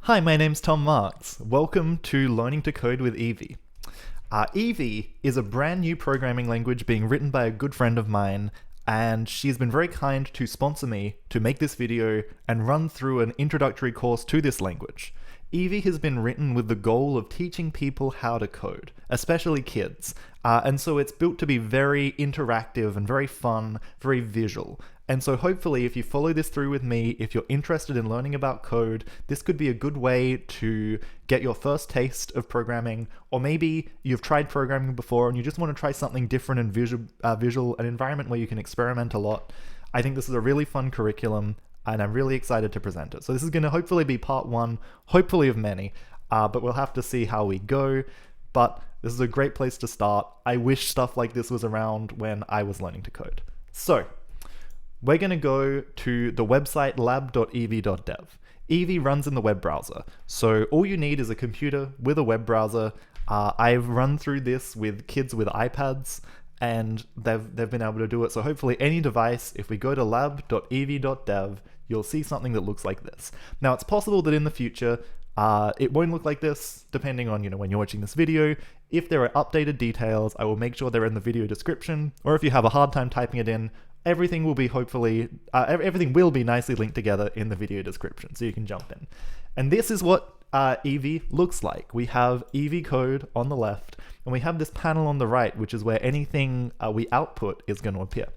Hi, my name's Tom Marks. Welcome to Learning to Code with Eevee. Eevee is a brand new programming language being written by a good friend of mine, and she's been very kind to sponsor me to make this video and run through an introductory course to this language. Eevee has been written with the goal of teaching people how to code, especially kids, and so it's built to be very interactive and very fun, very visual. And so hopefully if you follow this through with me, if you're interested in learning about code, this could be a good way to get your first taste of programming, or maybe you've tried programming before and you just want to try something different and visual, an environment where you can experiment a lot. I think this is a really fun curriculum, and I'm really excited to present it. So this is going to hopefully be part one, hopefully of many, but we'll have to see how we go. But this is a great place to start. I wish stuff like this was around when I was learning to code. So we're going to go to the website lab.eevee.dev. Eevee runs in the web browser, so all you need is a computer with a web browser. I've run through this with kids with iPads, and they've been able to do it. So hopefully any device, if we go to lab.eevee.dev, you'll see something that looks like this. Now it's possible that in the future, it won't look like this, depending on when you're watching this video. If there are updated details, I will make sure they're in the video description, or if you have a hard time typing it in, everything will be everything will be nicely linked together in the video description, so you can jump in. And this is what Eevee looks like. We have Eevee code on the left, and we have this panel on the right, which is where anything we output is going to appear.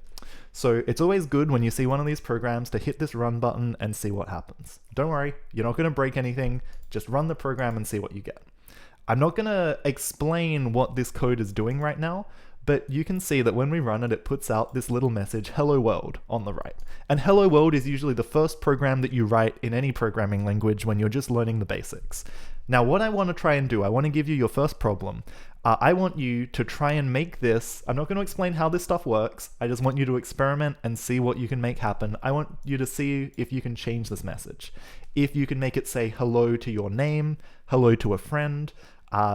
So it's always good when you see one of these programs to hit this run button and see what happens. Don't worry, you're not going to break anything, just run the program and see what you get. I'm not going to explain what this code is doing right now, but you can see that when we run it, it puts out this little message, hello world, on the right. And hello world is usually the first program that you write in any programming language when you're just learning the basics. Now, what I want to try and do, I want to give you your first problem. I want you to try and make this, I'm not going to explain how this stuff works, I just want you to experiment and see what you can make happen. I want you to see if you can change this message. If you can make it say hello to your name, hello to a friend,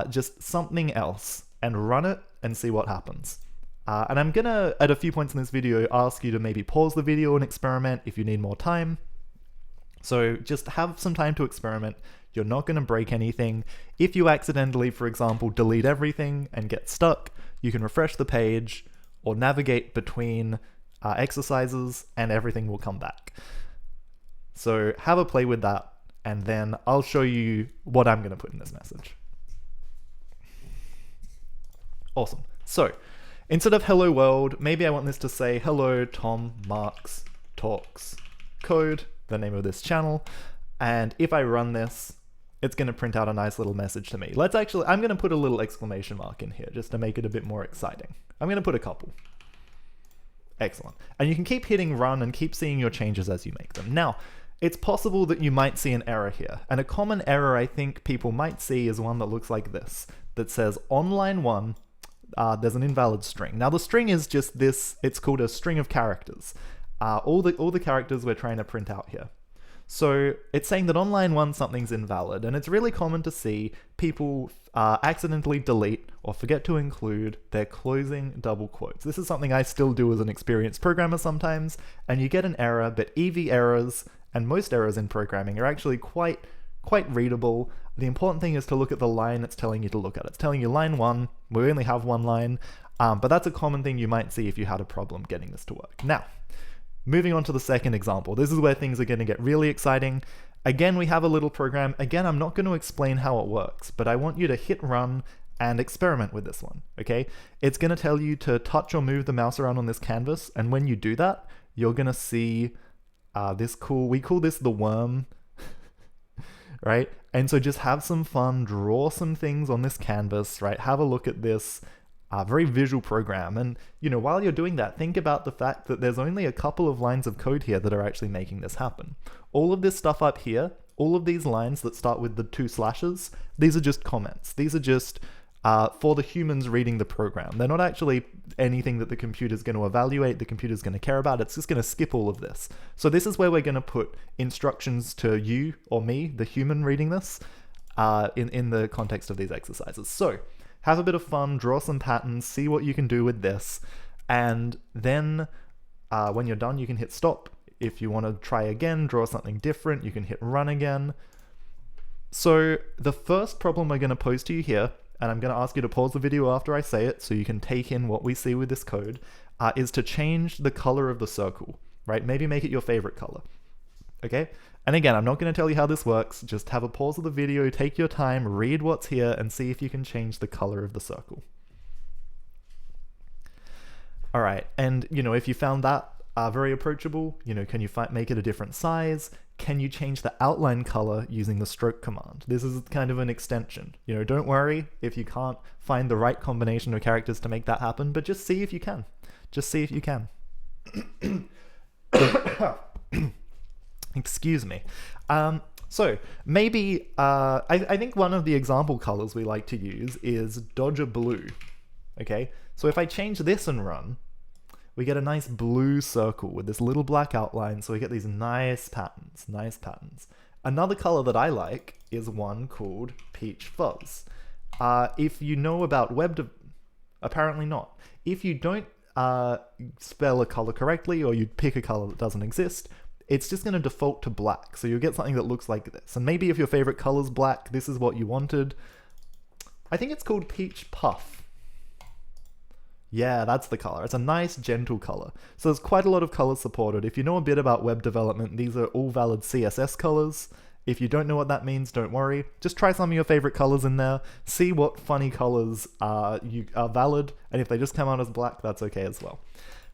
just something else, and run it and see what happens. And I'm gonna, at a few points in this video, ask you to maybe pause the video and experiment if you need more time. So just have some time to experiment. You're not gonna break anything. If you accidentally, for example, delete everything and get stuck, you can refresh the page or navigate between exercises and everything will come back. So have a play with that, and then I'll show you what I'm gonna put in this message. Awesome. So instead of hello world, maybe I want this to say hello Tom Marks Talks Code, the name of this channel. And if I run this, it's going to print out a nice little message to me. I'm going to put a little exclamation mark in here just to make it a bit more exciting. I'm going to put a couple. Excellent. And you can keep hitting run and keep seeing your changes as you make them. Now, it's possible that you might see an error here. And a common error I think people might see is one that looks like this, that says on line 1, there's an invalid string. Now the string is just this, it's called a string of characters. All the characters we're trying to print out here. So it's saying that on line 1 something's invalid, and it's really common to see people accidentally delete or forget to include their closing double quotes. This is something I still do as an experienced programmer sometimes, and you get an error, but Eevee errors and most errors in programming are actually quite readable. The important thing is to look at the line it's telling you to look at. It's telling you line 1, we only have one line, but that's a common thing you might see if you had a problem getting this to work. Now, moving on to the second example. This is where things are going to get really exciting. Again, we have a little program. Again, I'm not going to explain how it works, but I want you to hit run and experiment with this one, okay? It's going to tell you to touch or move the mouse around on this canvas, and when you do that, you're going to see this cool, we call this the worm, right? And so just have some fun, draw some things on this canvas, right? Have a look at this very visual program. And, while you're doing that, think about the fact that there's only a couple of lines of code here that are actually making this happen. All of this stuff up here, all of these lines that start with the 2 slashes, these are just comments. These are just for the humans reading the program. They're not actually anything that the computer's going to evaluate, the computer's going to care about. It's just going to skip all of this. So this is where we're going to put instructions to you or me, the human reading this, in the context of these exercises. So have a bit of fun, draw some patterns, see what you can do with this, and then when you're done, you can hit stop. If you want to try again, draw something different, you can hit run again. So the first problem we're going to pose to you here, and I'm going to ask you to pause the video after I say it so you can take in what we see with this code, is to change the color of the circle, right? Maybe make it your favorite color, okay? And again, I'm not going to tell you how this works. Just have a pause of the video, take your time, read what's here, and see if you can change the color of the circle. All right, and if you found that very approachable, can you make it a different size? Can you change the outline color using the stroke command? This is kind of an extension. Don't worry if you can't find the right combination of characters to make that happen, but just see if you can. Just see if you can. Excuse me. So maybe, I think one of the example colors we like to use is Dodger Blue. Okay, so if I change this and run, we get a nice blue circle with this little black outline, so we get these nice patterns, Another color that I like is one called Peach Fuzz. If you know about apparently not. If you don't spell a color correctly, or you pick a color that doesn't exist, it's just going to default to black, so you'll get something that looks like this. And maybe if your favorite color's black, this is what you wanted. I think it's called Peach Puff. Yeah, that's the color. It's a nice, gentle color. So there's quite a lot of colors supported. If you know a bit about web development, these are all valid CSS colors. If you don't know what that means, don't worry. Just try some of your favorite colors in there. See what funny colors are valid, and if they just come out as black, that's okay as well.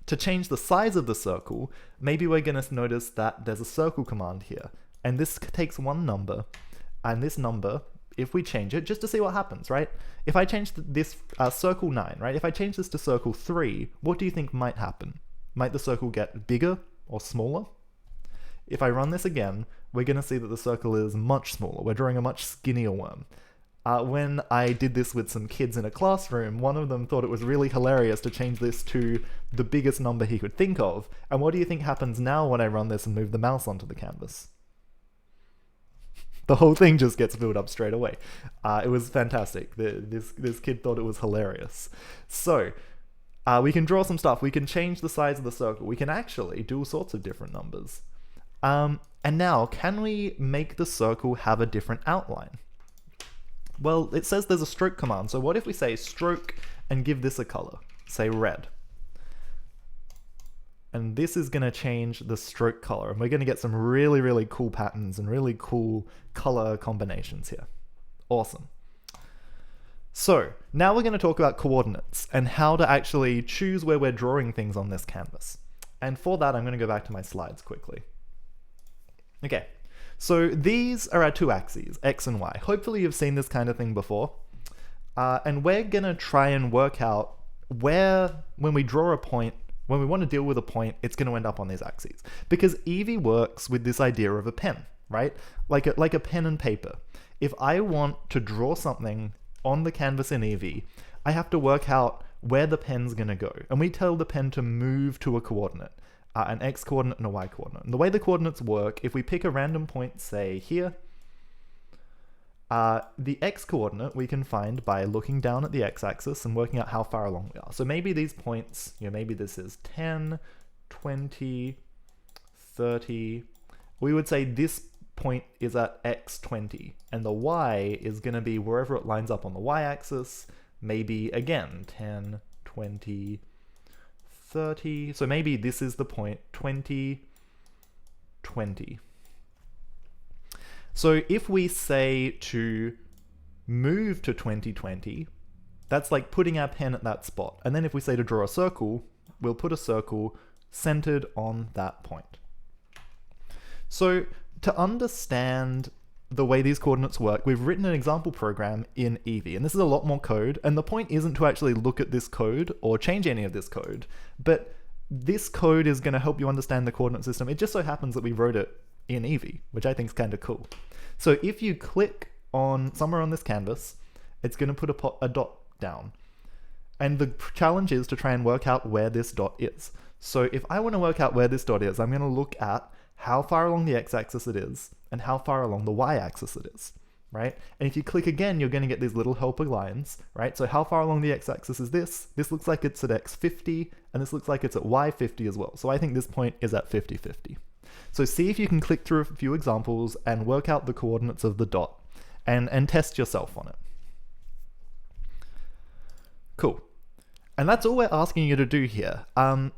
To change the size of the circle, maybe we're going to notice that there's a circle command here. And this takes one number, and this number, if we change it, just to see what happens, right? If I change this circle 9, right? If I change this to circle 3, what do you think might happen? Might the circle get bigger or smaller? If I run this again, we're going to see that the circle is much smaller. We're drawing a much skinnier worm. When I did this with some kids in a classroom, one of them thought it was really hilarious to change this to the biggest number he could think of. And what do you think happens now when I run this and move the mouse onto the canvas? The whole thing just gets filled up straight away. It was fantastic. This kid thought it was hilarious. So we can draw some stuff. We can change the size of the circle. We can actually do all sorts of different numbers. And now, can we make the circle have a different outline? Well, it says there's a stroke command. So what if we say stroke and give this a color? Say red. And this is going to change the stroke color, and we're going to get some really, really cool patterns and really cool color combinations here. Awesome. So now we're going to talk about coordinates and how to actually choose where we're drawing things on this canvas. And for that, I'm going to go back to my slides quickly. Okay, so these are our two axes, X and Y. Hopefully you've seen this kind of thing before. And we're going to try and work out where, when we draw a point, when we want to deal with a point, it's going to end up on these axes. Because Eevee works with this idea of a pen, right? Like a pen and paper. If I want to draw something on the canvas in Eevee, I have to work out where the pen's going to go. And we tell the pen to move to a coordinate, an X coordinate and a Y coordinate. And the way the coordinates work, if we pick a random point, say here, the X coordinate we can find by looking down at the X axis and working out how far along we are. So maybe these points, maybe this is 10, 20, 30. We would say this point is at X 20, and the Y is going to be wherever it lines up on the Y axis, maybe again 10, 20, 30. So maybe this is the point 20, 20. So if we say to move to 2020, that's like putting our pen at that spot. And then if we say to draw a circle, we'll put a circle centered on that point. So to understand the way these coordinates work, we've written an example program in Eevee, and this is a lot more code. And the point isn't to actually look at this code or change any of this code, but this code is going to help you understand the coordinate system. It just so happens that we wrote it in Eevee, which I think is kind of cool. So if you click on somewhere on this canvas, it's going to put a dot down. And the challenge is to try and work out where this dot is. So if I want to work out where this dot is, I'm going to look at how far along the x-axis it is and how far along the y-axis it is, right? And if you click again, you're going to get these little helper lines, right? So how far along the x-axis is this? This looks like it's at x50, and this looks like it's at y50 as well. So I think this point is at 50, 50. So see if you can click through a few examples and work out the coordinates of the dot. and test yourself on it. Cool. And that's all we're asking you to do here.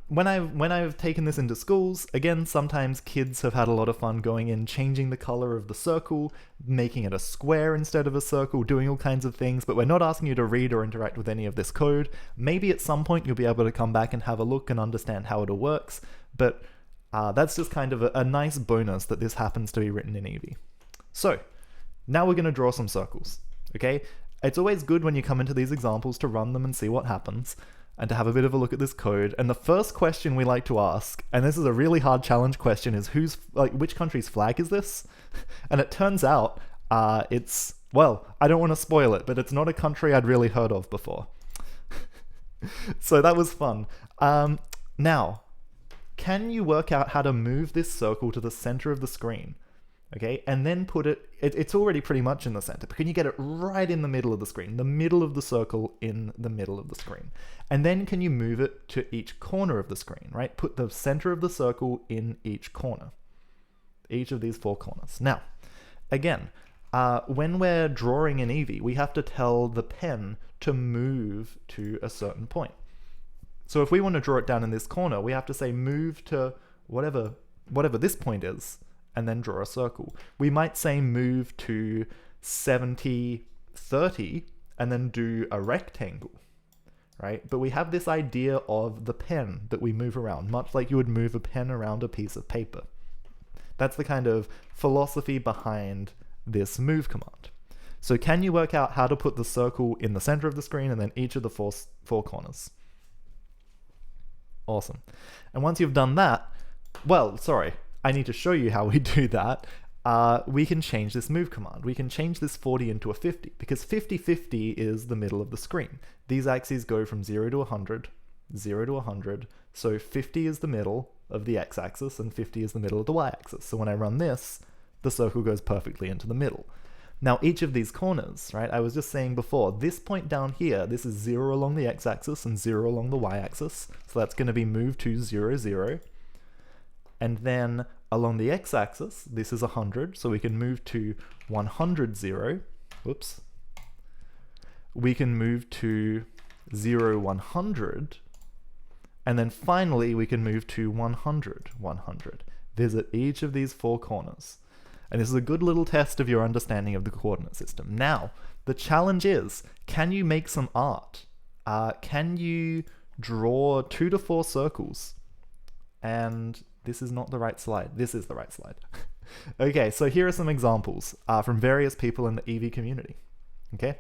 When I've taken this into schools, again, sometimes kids have had a lot of fun going in, changing the color of the circle, making it a square instead of a circle, doing all kinds of things, but we're not asking you to read or interact with any of this code. Maybe at some point you'll be able to come back and have a look and understand how it all works, but that's just kind of a nice bonus that this happens to be written in Eevee. So, now we're going to draw some circles, okay? It's always good when you come into these examples to run them and see what happens, and to have a bit of a look at this code. And the first question we like to ask, and this is a really hard challenge question, is which country's flag is this? And it turns out it's, well, I don't want to spoil it, but it's not a country I'd really heard of before. So that was fun. Now, can you work out how to move this circle to the center of the screen? Okay, and then put it's already pretty much in the center, but can you get it right in the middle of the screen, the middle of the circle in the middle of the screen? And then can you move it to each corner of the screen, right? Put the center of the circle in each corner, each of these 4 corners. Now, again, when we're drawing in Eevee, we have to tell the pen to move to a certain point. So if we want to draw it down in this corner, we have to say move to whatever this point is, and then draw a circle. We might say move to 70, 30, and then do a rectangle, right? But we have this idea of the pen that we move around, much like you would move a pen around a piece of paper. That's the kind of philosophy behind this move command. So can you work out how to put the circle in the center of the screen and then each of the four corners? Awesome. And once you've done that, well, sorry, I need to show you how we do that. We can change this move command. We can change this 40 into a 50, because 50-50 is the middle of the screen. These axes go from 0 to 100, 0 to 100, so 50 is the middle of the x-axis and 50 is the middle of the y-axis. So when I run this, the circle goes perfectly into the middle. Now each of these corners, right, I was just saying before, this point down here, this is 0 along the x-axis and 0 along the y-axis, so that's going to be moved to 0, 0. And then along the x-axis, this is 100, so we can move to 100, 0. Whoops. We can move to 0, 100. And then finally, we can move to 100, 100. Visit each of these 4 corners. And this is a good little test of your understanding of the coordinate system. Now, the challenge is, can you make some art? Can you draw 2 to 4 circles? And this is not the right slide. This is the right slide. Okay, so here are some examples from various people in the Eevee community. Okay,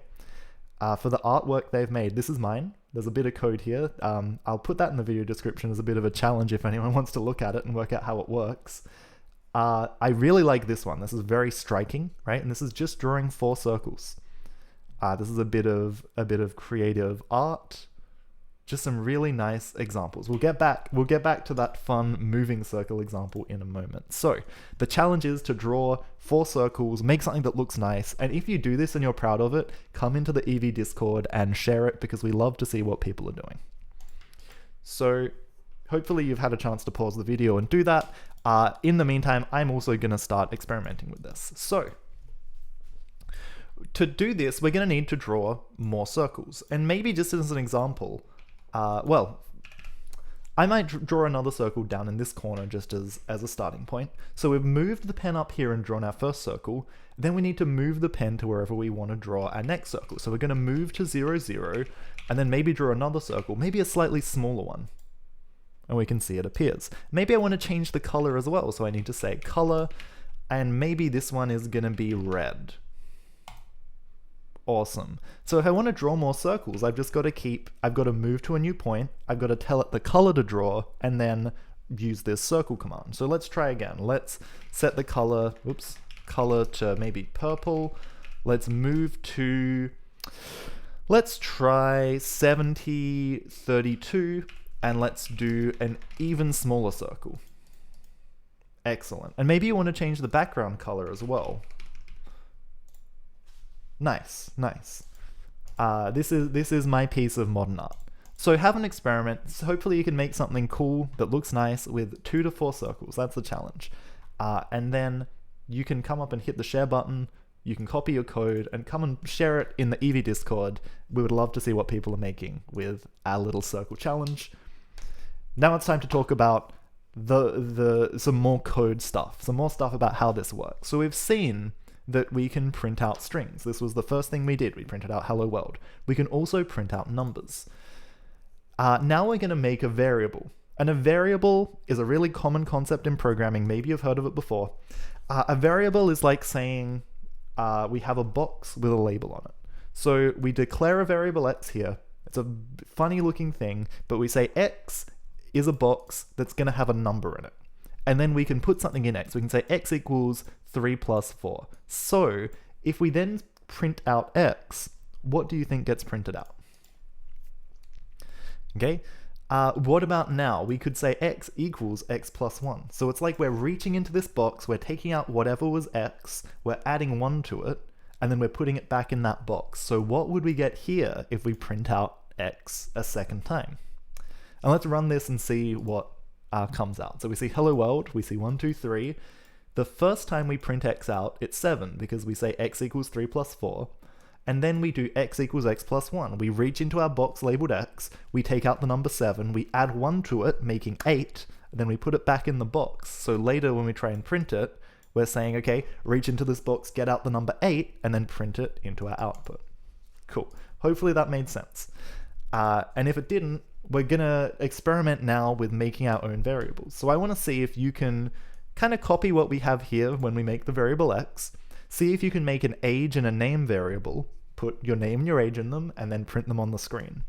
for the artwork they've made, this is mine. There's a bit of code here. I'll put that in the video description as a bit of a challenge if anyone wants to look at it and work out how it works. I really like this one. This is very striking, right? And this is just drawing 4 circles. This is a bit of creative art. Just some really nice examples. We'll get back to that fun moving circle example in a moment. So the challenge is to draw 4 circles, make something that looks nice, and if you do this and you're proud of it, come into the Eevee Discord and share it, because we love to see what people are doing. So hopefully you've had a chance to pause the video and do that. In the meantime, I'm also going to start experimenting with this. So to do this, we're going to need to draw more circles. And maybe just as an example, well, I might draw another circle down in this corner just as a starting point. So we've moved the pen up here and drawn our first circle. Then we need to move the pen to wherever we want to draw our next circle. So we're going to move to 0, 0, and then maybe draw another circle, maybe a slightly smaller one. And we can see it appears. Maybe I want to change the color as well. So I need to say color, and maybe this one is going to be red. Awesome. So if I want to draw more circles, I've got to move to a new point, I've got to tell it the color to draw, and then use this circle command. So let's try again. Let's set the color, color to maybe purple. Let's try 70, 32, and let's do an even smaller circle. Excellent. And maybe you want to change the background color as well. Nice, nice. This is my piece of modern art. So have an experiment. So hopefully you can make something cool that looks nice with 2 to 4 circles. That's the challenge. And then you can come up and hit the share button. you can copy your code and come and share it in the Eevee Discord. We would love to see what people are making with our little circle challenge. Now it's time to talk about some more code stuff, some more stuff about how this works. So we've seen that we can print out strings. This was the first thing we did. We printed out hello world. We can also print out numbers. Now we're going to make a variable. And a variable is a really common concept in programming. Maybe you've heard of it before. A variable is like saying we have a box with a label on it. So we declare a variable x here. It's a funny looking thing, but we say x is a box that's going to have a number in it. And then we can put something in x. We can say x equals 3 plus 4. So if we then print out x, what do you think gets printed out? Okay. What about now? We could say x equals x plus 1. So it's like we're reaching into this box, we're taking out whatever was x, we're adding 1 to it, and then we're putting it back in that box. So what would we get here if we print out x a second time? And let's run this and see what comes out. So we see hello world, we see 1, 2, 3. The first time we print x out, it's 7, because we say x equals 3 plus 4. And then we do x equals x plus 1. We reach into our box labeled x, we take out the number 7, we add 1 to it, making 8, and then we put it back in the box. So later when we try and print it, we're saying, okay, reach into this box, get out the number 8, and then print it into our output. Cool. Hopefully that made sense. And if it didn't, we're going to experiment now with making our own variables. So I want to see if you can kind of copy what we have here when we make the variable x, see if you can make an age and a name variable, put your name and your age in them, and then print them on the screen.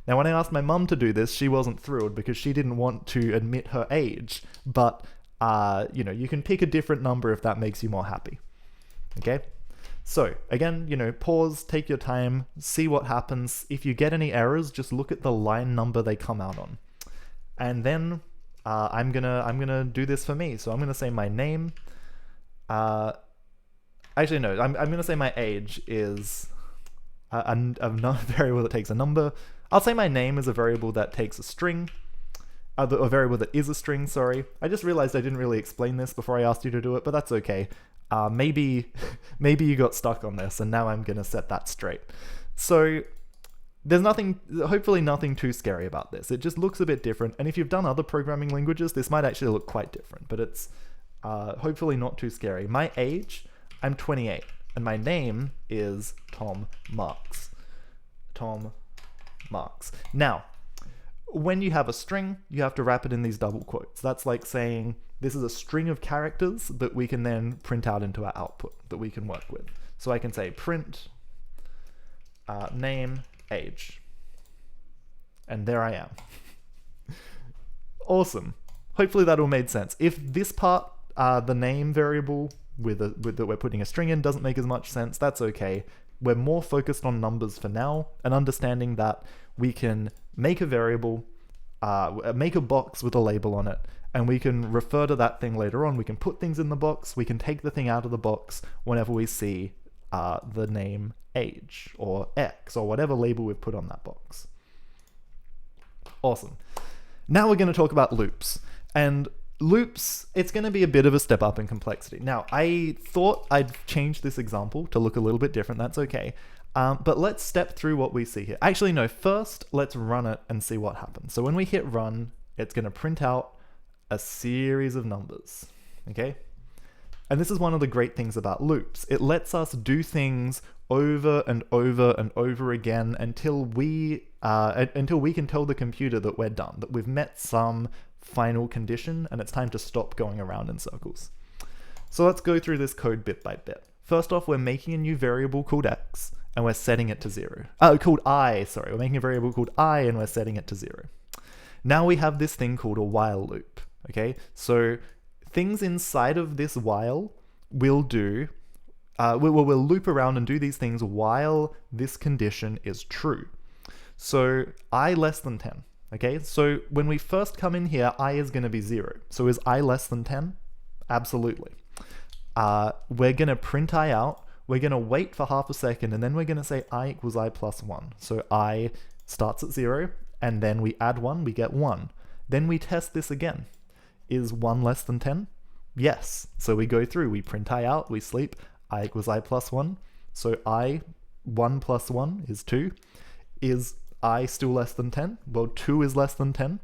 Now, when I asked my mum to do this, she wasn't thrilled because she didn't want to admit her age, but, you can pick a different number if that makes you more happy. Okay? So, again, pause, take your time, see what happens. If you get any errors, just look at the line number they come out on. And then I'm gonna do this for me. So I'm gonna say my name. Actually, no, I'm gonna say my age is a variable that takes a number. I'll say my name is a variable that takes a string. A variable that is a string, sorry. I just realized I didn't really explain this before I asked you to do it, but that's okay. Maybe you got stuck on this, and now I'm gonna set that straight. So there's hopefully nothing too scary about this. It just looks a bit different, and if you've done other programming languages, this might actually look quite different, but it's hopefully not too scary. My age, I'm 28, and my name is Tom Marks. Tom Marks. Now, when you have a string, you have to wrap it in these double quotes. That's like saying this is a string of characters that we can then print out into our output that we can work with. So I can say print name age, and there I am. Awesome. Hopefully that all made sense. If this part, the name variable that we're putting a string in doesn't make as much sense, that's okay. We're more focused on numbers for now and understanding that we can make a variable, make a box with a label on it, and we can refer to that thing later on. We can put things in the box, we can take the thing out of the box whenever we see the name age or X or whatever label we've put on that box. Awesome. Now we're going to talk about loops. And loops, it's going to be a bit of a step up in complexity. Now, I thought I'd change this example to look a little bit different. That's okay. But let's step through what we see here. Actually, no, first let's run it and see what happens. So when we hit run, it's going to print out a series of numbers, okay? And this is one of the great things about loops. It lets us do things over and over and over again until we can tell the computer that we're done, that we've met some final condition and it's time to stop going around in circles. So let's go through this code bit by bit. First off, we're making a new variable called x and we're setting it to 0. Called I, sorry. We're making a variable called I and we're setting it to 0. Now we have this thing called a while loop, okay? So things inside of this while will do, we'll loop around and do these things while this condition is true. So I less than 10, okay? So when we first come in here, I is going to be 0. So is I less than 10? Absolutely. We're going to print I out. We're going to wait for half a second, and then we're going to say I equals I plus 1. So I starts at 0, and then we add 1, we get 1. Then we test this again. Is 1 less than 10? Yes. So we go through, we print I out, we sleep, I equals I plus 1. So 1 plus 1 is 2. Is I still less than 10? Well, 2 is less than 10.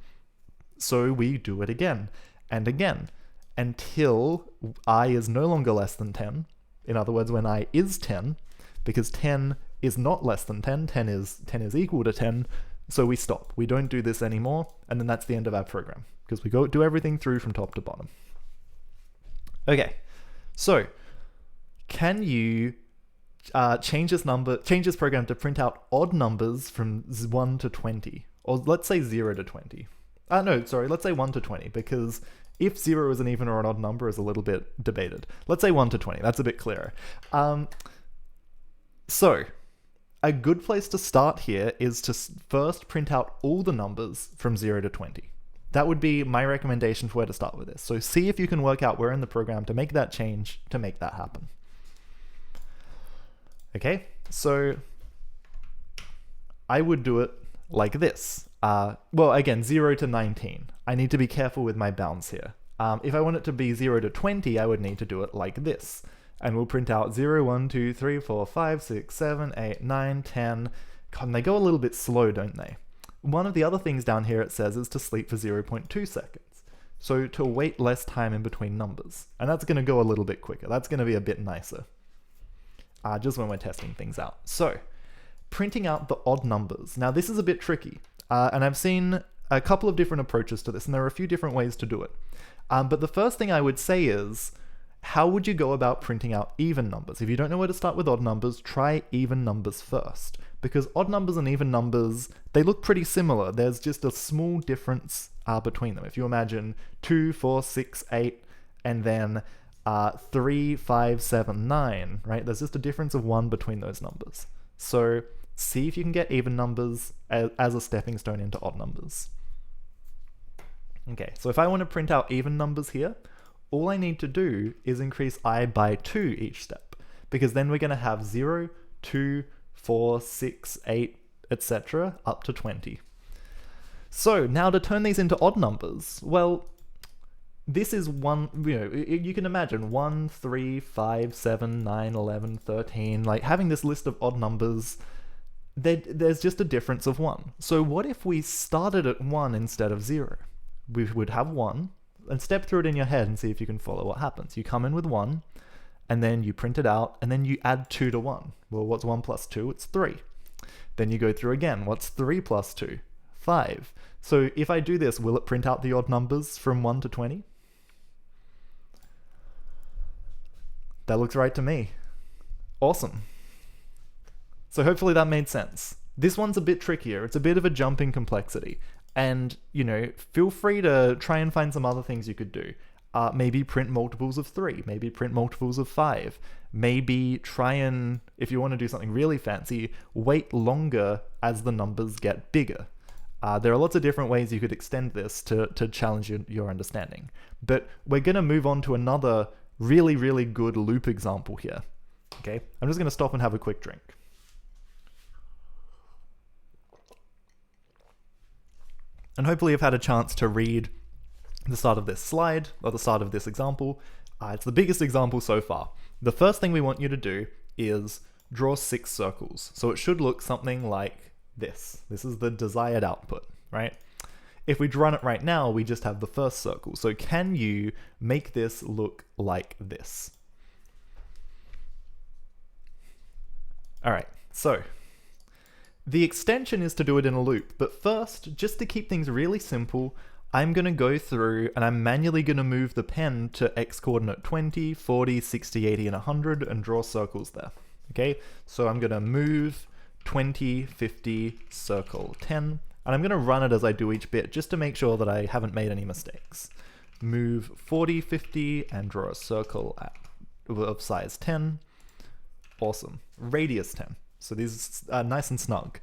So we do it again and again until I is no longer less than 10. In other words, when I is 10, because 10 is not less than 10, 10 is equal to 10, so we stop. We don't do this anymore, and then that's the end of our program, because we go do everything through from top to bottom. Okay, so can you change this program to print out odd numbers from 1 to 20, or let's say 0 to 20. No, sorry, let's say 1 to 20, because if 0 is an even or an odd number is a little bit debated. Let's say 1 to 20, that's a bit clearer. So, a good place to start here is to first print out all the numbers from 0 to 20. That would be my recommendation for where to start with this. So see if you can work out where in the program to make that change to make that happen. Okay, so I would do it like this. Well, again, 0 to 19. I need to be careful with my bounds here. If I want it to be 0 to 20, I would need to do it like this. And we'll print out 0, 1, 2, 3, 4, 5, 6, 7, 8, 9, 10. God, and they go a little bit slow, don't they? One of the other things down here it says is to sleep for 0.2 seconds. So to wait less time in between numbers. And that's going to go a little bit quicker. That's going to be a bit nicer. Just when we're testing things out. So, printing out the odd numbers. Now this is a bit tricky. And I've seen a couple of different approaches to this, and there are a few different ways to do it. But the first thing I would say is, how would you go about printing out even numbers? If you don't know where to start with odd numbers, try even numbers first. Because odd numbers and even numbers, they look pretty similar. There's just a small difference between them. If you imagine 2, 4, 6, 8, and then 3, 5, 7, 9, right? There's just a difference of 1 between those numbers. So see if you can get even numbers as a stepping stone into odd numbers. Okay, so if I want to print out even numbers here, all I need to do is increase I by 2 each step, because then we're going to have 0, 2, 4, 6, 8, etc. up to 20. So now to turn these into odd numbers, well, this is one, you can imagine 1, 3, 5, 7, 9, 11, 13, like having this list of odd numbers, there's just a difference of 1. So what if we started at 1 instead of 0? We would have 1, and step through it in your head and see if you can follow what happens. You come in with 1, and then you print it out, and then you add 2 to 1. Well, what's 1 plus 2? It's 3. Then you go through again. What's 3 plus 2? 5. So if I do this, will it print out the odd numbers from 1 to 20? That looks right to me. Awesome. So hopefully that made sense. This one's a bit trickier. It's a bit of a jump in complexity. And, feel free to try and find some other things you could do. Maybe print multiples of 3. Maybe print multiples of 5. Maybe try and, if you want to do something really fancy, wait longer as the numbers get bigger. There are lots of different ways you could extend this to challenge your understanding. But we're going to move on to another really, really good loop example here. Okay, I'm just going to stop and have a quick drink. And hopefully you've had a chance to read the start of this slide, or the start of this example. It's the biggest example so far. The first thing we want you to do is draw 6 circles. So it should look something like this. This is the desired output, right? If we run it right now, we just have the first circle. So can you make this look like this? All right, so the extension is to do it in a loop, but first, just to keep things really simple, I'm going to go through and I'm manually going to move the pen to x coordinate 20, 40, 60, 80, and 100 and draw circles there. Okay, so I'm going to move 20, 50, circle 10, and I'm going to run it as I do each bit just to make sure that I haven't made any mistakes. Move 40, 50, and draw a circle of size 10. Awesome. Radius 10. So these are nice and snug.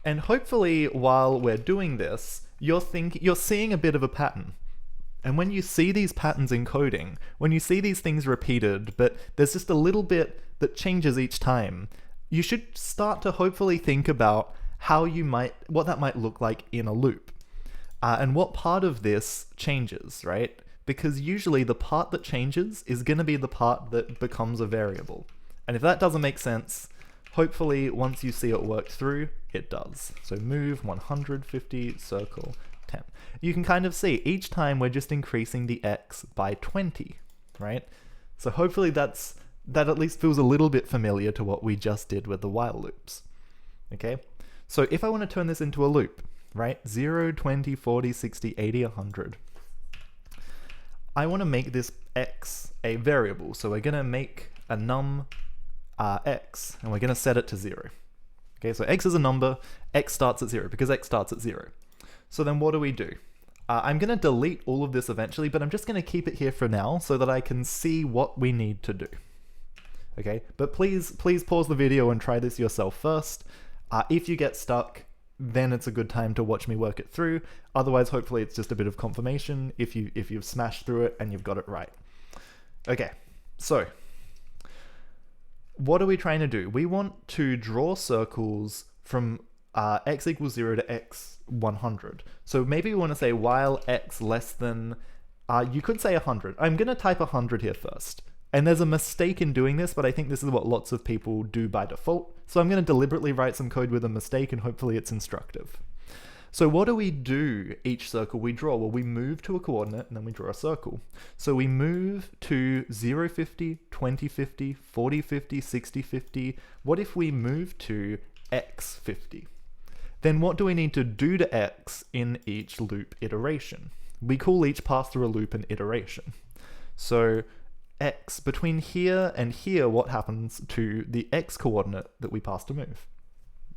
And hopefully while we're doing this, you're seeing a bit of a pattern. And when you see these patterns in coding, when you see these things repeated, but there's just a little bit that changes each time, you should start to hopefully think about what that might look like in a loop. And what part of this changes, right? because usually the part that changes is going to be the part that becomes a variable. And if that doesn't make sense, hopefully once you see it worked through, it does. So move 150, circle 10. You can kind of see each time we're just increasing the x by 20, right? So hopefully that at least feels a little bit familiar to what we just did with the while loops. Okay, so if I want to turn this into a loop, right? 0, 20, 40, 60, 80, 100. I want to make this x a variable. So we're going to make a num x, and we're going to set it to 0. Okay, so x is a number, x starts at 0, because x starts at 0. So then what do? I'm going to delete all of this eventually, but I'm just going to keep it here for now so that I can see what we need to do. Okay, but please pause the video and try this yourself first. If you get stuck, then it's a good time to watch me work it through. Otherwise, hopefully it's just a bit of confirmation if you've smashed through it and you've got it right. Okay, so what are we trying to do? We want to draw circles from x equals 0 to x 100. So maybe we want to say while x less than, you could say 100. I'm going to type 100 here first. And there's a mistake in doing this, but I think this is what lots of people do by default. So I'm going to deliberately write some code with a mistake, and hopefully it's instructive. So what do we do each circle we draw? Well, we move to a coordinate, and then we draw a circle. So we move to 0, 50, 20, 50, 40, 50, 60, 50. What if we move to x 50? Then what do we need to do to x in each loop iteration? We call each pass through a loop an iteration. So x, between here and here, what happens to the x coordinate that we pass to move?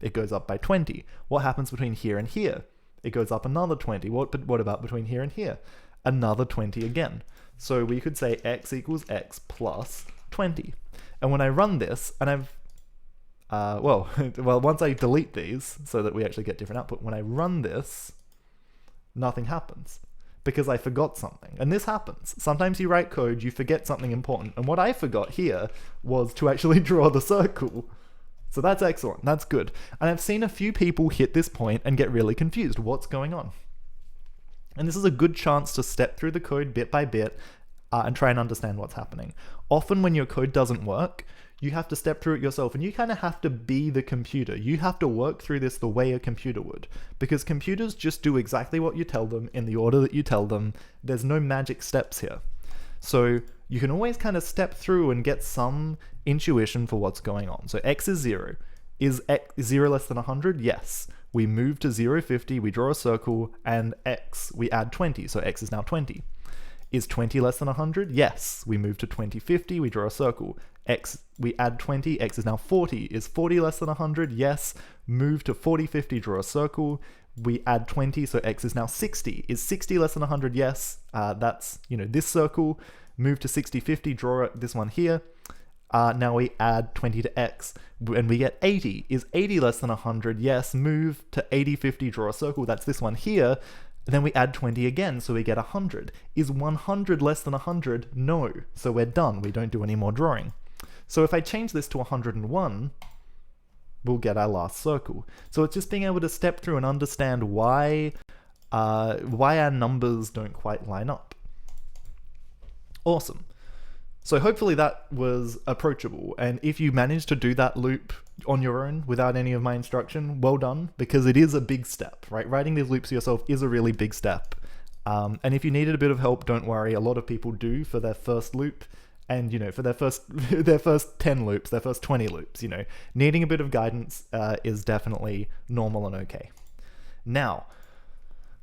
It goes up by 20. What happens between here and here? It goes up another 20. What about between here and here? Another 20 again. So we could say x equals x plus 20. And when I run this, and I've, well, once I delete these so that we actually get different output, when I run this, nothing happens, because I forgot something. And this happens. Sometimes you write code, you forget something important. And what I forgot here was to actually draw the circle. So that's excellent. That's good. And I've seen a few people hit this point and get really confused. What's going on? And this is a good chance to step through the code bit by bit and try and understand what's happening. Often when your code doesn't work, you have to step through it yourself, and you kind of have to be the computer. You have to work through this the way a computer would, because computers just do exactly what you tell them in the order that you tell them. There's no magic steps here. So you can always kind of step through and get some intuition for what's going on. So x is 0. Is x 0 less than 100? Yes. We move to 0, 50, we draw a circle, and x, we add 20, so x is now 20. Is 20 less than 100? Yes. We move to 20, 50, we draw a circle. X, we add 20, x is now 40. Is 40 less than 100? Yes. Move to 40, 50, draw a circle. We add 20, so x is now 60. Is 60 less than 100? Yes. That's, this circle. Move to 60, 50, draw this one here. Now we add 20 to x, and we get 80. Is 80 less than 100? Yes. Move to 80, 50, draw a circle. That's this one here. Then we add 20 again, so we get 100. Is 100 less than 100? No. So we're done. We don't do any more drawing. So if I change this to 101, we'll get our last circle. So it's just being able to step through and understand why our numbers don't quite line up. Awesome. So hopefully that was approachable. And if you managed to do that loop on your own without any of my instruction, well done, because it is a big step, right? Writing these loops yourself is a really big step. And if you needed a bit of help, don't worry. A lot of people do for their first loop. And, for their first 10 loops, their first 20 loops, needing a bit of guidance is definitely normal and okay. Now,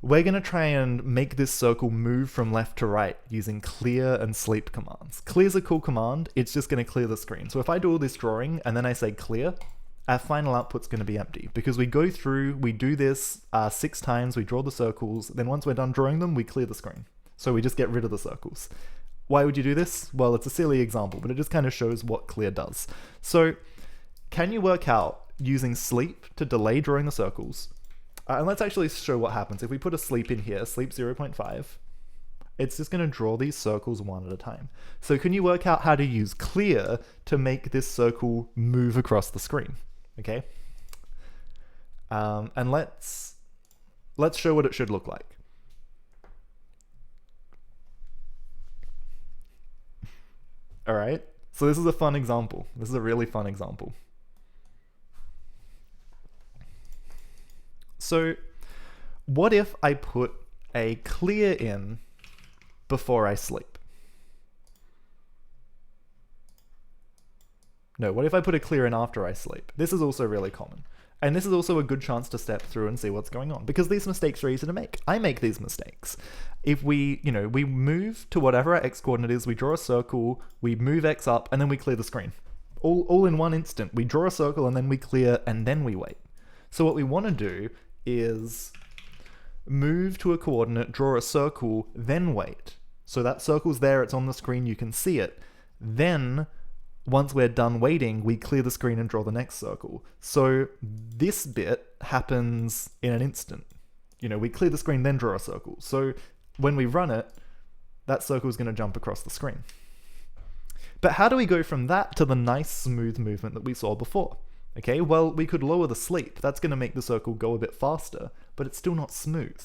we're going to try and make this circle move from left to right using clear and sleep commands. Clear's a cool command. It's just going to clear the screen. So if I do all this drawing and then I say clear, our final output's going to be empty, because we go through, we do this 6 times, we draw the circles, then once we're done drawing them, we clear the screen. So we just get rid of the circles. Why would you do this? Well, it's a silly example, but it just kind of shows what clear does. So can you work out using sleep to delay drawing the circles? And let's actually show what happens. If we put a sleep in here, sleep 0.5, it's just going to draw these circles one at a time. So can you work out how to use clear to make this circle move across the screen? Okay. And let's show what it should look like. All right. So this is a fun example. This is a really fun example. So what if I put a clear in before I sleep? No, what if I put a clear in after I sleep? This is also really common. And this is also a good chance to step through and see what's going on, because these mistakes are easy to make. I make these mistakes. If we move to whatever our x coordinate is, we draw a circle, we move x up, and then we clear the screen. All in one instant. We draw a circle and then we clear and then we wait. So what we want to do is move to a coordinate, draw a circle, then wait. So that circle's there, it's on the screen, you can see it. Then once we're done waiting, we clear the screen and draw the next circle. So this bit happens in an instant. We clear the screen, then draw a circle. So when we run it, that circle is going to jump across the screen. But how do we go from that to the nice smooth movement that we saw before? Okay, well, we could lower the sleep. That's going to make the circle go a bit faster, but it's still not smooth.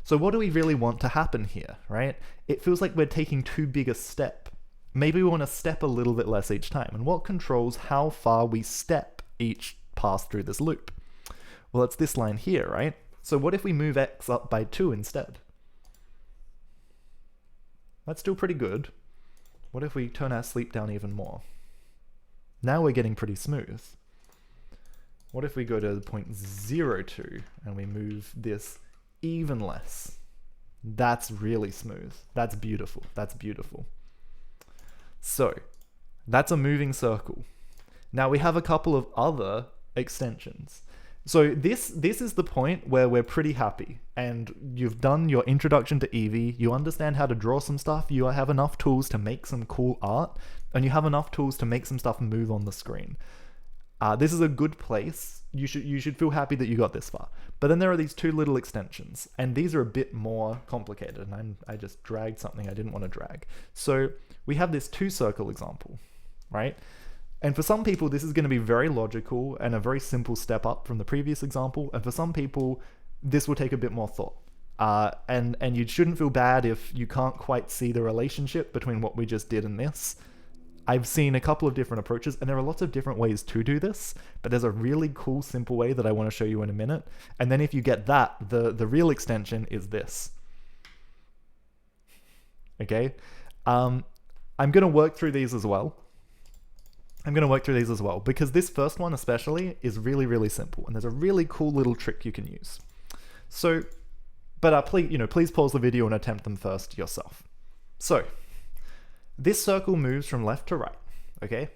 So what do we really want to happen here, right? It feels like we're taking too big a step. Maybe we want to step a little bit less each time. And what controls how far we step each pass through this loop? Well, it's this line here, right? So what if we move x up by 2 instead? That's still pretty good. What if we turn our sleep down even more? Now we're getting pretty smooth. What if we go to 0.02 and we move this even less? That's really smooth. That's beautiful. That's beautiful. So that's a moving circle. Now we have a couple of other extensions. So this is the point where we're pretty happy, and you've done your introduction to Eevee, you understand how to draw some stuff, you have enough tools to make some cool art, and you have enough tools to make some stuff move on the screen. This is a good place. You should feel happy that you got this far. But then there are these 2 little extensions, and these are a bit more complicated, and I just dragged something I didn't want to drag. So we have this 2-circle example, right? And for some people, this is going to be very logical and a very simple step up from the previous example. And for some people, this will take a bit more thought. And you shouldn't feel bad if you can't quite see the relationship between what we just did and this. I've seen a couple of different approaches, and there are lots of different ways to do this, but there's a really cool, simple way that I want to show you in a minute. And then if you get that, the real extension is this. Okay? I'm going to work through these as well. Because this first one especially is really, really simple, and there's a really cool little trick you can use. So, but please pause the video and attempt them first yourself. So, this circle moves from left to right, okay?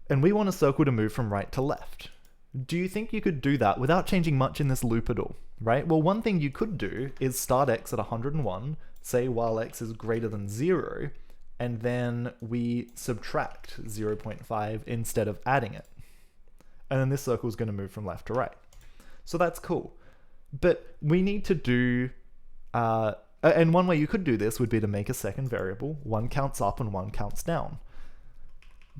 And we want a circle to move from right to left. Do you think you could do that without changing much in this loop at all, right? Well, one thing you could do is start x at 101, say while x is greater than 0, and then we subtract 0.5 instead of adding it. And then this circle is going to move from left to right. So that's cool. But we need to do... and one way you could do this would be to make a second variable. One counts up and one counts down.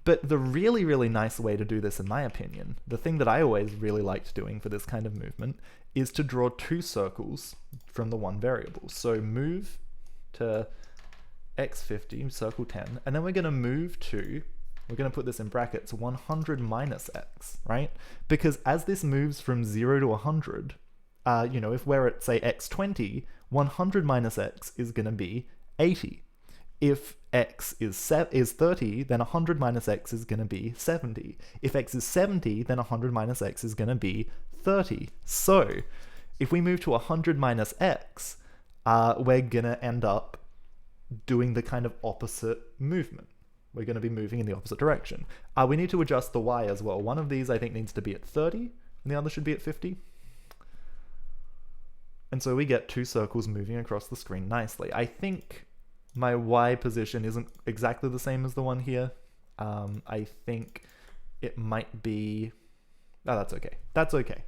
But the really, really nice way to do this, in my opinion, the thing that I always really liked doing for this kind of movement, is to draw 2 circles from the one variable. So move to x50, circle 10, and then we're going to move to, we're going to put this in brackets, 100 minus x, right? Because as this moves from 0 to 100, if we're at, say, x20, 100 minus x is going to be 80. If x is 30, then 100 minus x is going to be 70. If x is 70, then 100 minus x is going to be 30. So, if we move to 100 minus x, we're going to end up doing the kind of opposite movement. We're going to be moving in the opposite direction. We need to adjust the y as well. One of these, I think, needs to be at 30, and the other should be at 50. And so we get 2 circles moving across the screen nicely. I think my y position isn't exactly the same as the one here. I think it might be... Oh, that's okay. That's okay.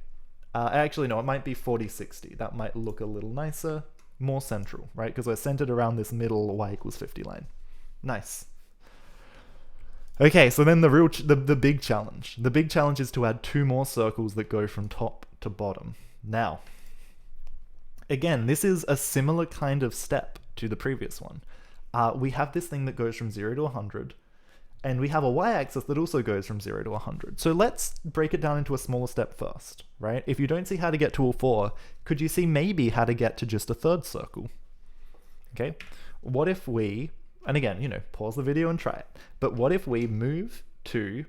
Actually, no, it might be 40-60. That might look a little nicer. More central, right? Because we're centered around this middle y equals 50 line. Nice. Okay, so then the big challenge. The big challenge is to add 2 more circles that go from top to bottom. Now, again, this is a similar kind of step to the previous one. we have this thing that goes from 0 to 100, and we have a y-axis that also goes from 0 to 100. So let's break it down into a smaller step first, right? If you don't see how to get to all 4, could you see maybe how to get to just a third circle? Okay, what if we, and again, you know, pause the video and try it, but what if we move to,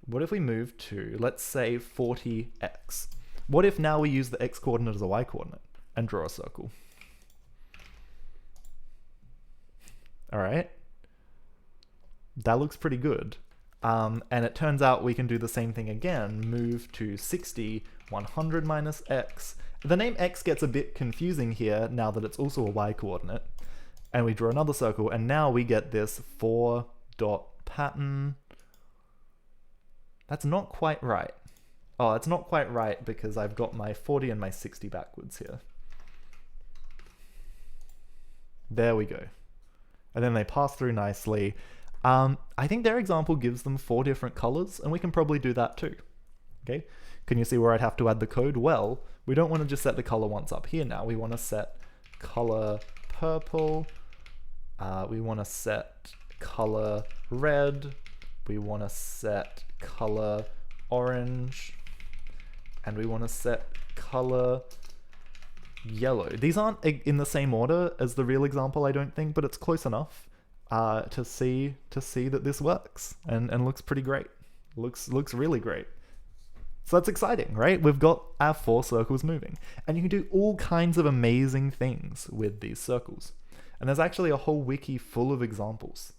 let's say 40x? What if now we use the x coordinate as a y coordinate and draw a circle? All right, that looks pretty good. And it turns out we can do the same thing again, move to 60, 100 minus x. The name x gets a bit confusing here now that it's also a y coordinate. And we draw another circle, and now we get this 4 dot pattern. That's not quite right. Oh, it's not quite right because I've got my 40 and my 60 backwards here. There we go. And then they pass through nicely. I think their example gives them 4 different colors, and we can probably do that too. Okay, can you see where I'd have to add the code? Well, we don't want to just set the color once up here now. We want to set color purple. We want to set color red. We want to set color orange. And we want to set color yellow. These aren't in the same order as the real example, I don't think, but it's close enough to see that this works and looks pretty great. Looks really great. So that's exciting, right? We've got our 4 circles moving, and you can do all kinds of amazing things with these circles. And there's actually a whole wiki full of examples.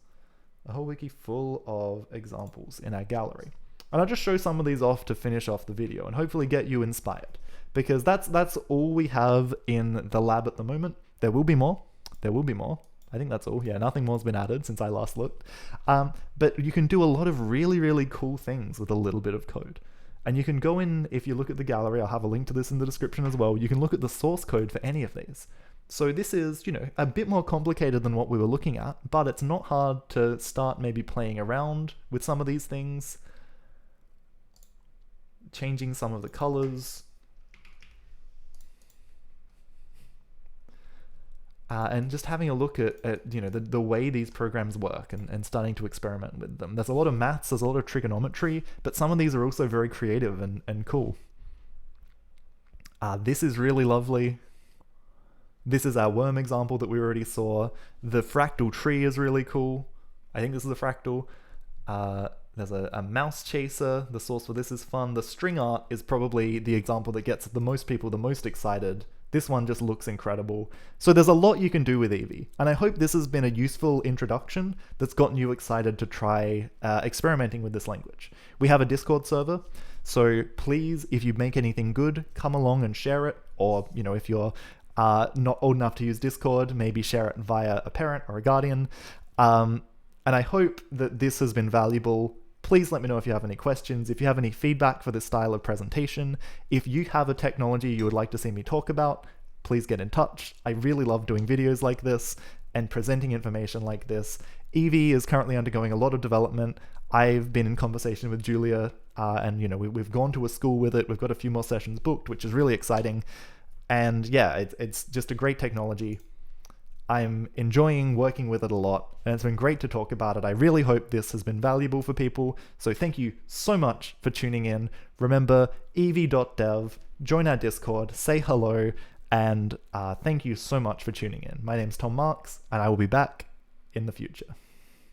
A whole wiki full of examples in our gallery. And I'll just show some of these off to finish off the video and hopefully get you inspired, because that's all we have in the lab at the moment. There will be more. There will be more. I think that's all. Yeah, nothing more has been added since I last looked. But you can do a lot of really, really cool things with a little bit of code. And you can go in, if you look at the gallery, I'll have a link to this in the description as well, you can look at the source code for any of these. So this is, you know, a bit more complicated than what we were looking at, but it's not hard to start maybe playing around with some of these things, changing some of the colors, and just having a look at you know, the way these programs work and starting to experiment with them. There's a lot of maths, there's a lot of trigonometry, but some of these are also very creative and cool. This is really lovely. This is our worm example that we already saw. The fractal tree is really cool. I think this is a fractal. There's a mouse chaser. The source for this is fun. The string art is probably the example that gets the most people the most excited. This one just looks incredible. So there's a lot you can do with Eevee, and I hope this has been a useful introduction that's gotten you excited to try experimenting with this language. We have a Discord server, so please, if you make anything good, come along and share it, or, you know, if you're not old enough to use Discord, maybe share it via a parent or a guardian. And I hope that this has been valuable. Please let me know if you have any questions, if you have any feedback for this style of presentation. If you have a technology you would like to see me talk about, please get in touch. I really love doing videos like this and presenting information like this. Eevee is currently undergoing a lot of development. I've been in conversation with Julia, and you know, we've gone to a school with it. We've got a few more sessions booked, which is really exciting. And yeah, it's just a great technology. I'm enjoying working with it a lot, and it's been great to talk about it. I really hope this has been valuable for people, so thank you so much for tuning in. Remember, eevee.dev, join our Discord, say hello, and thank you so much for tuning in. My name's Tom Marks, and I will be back in the future.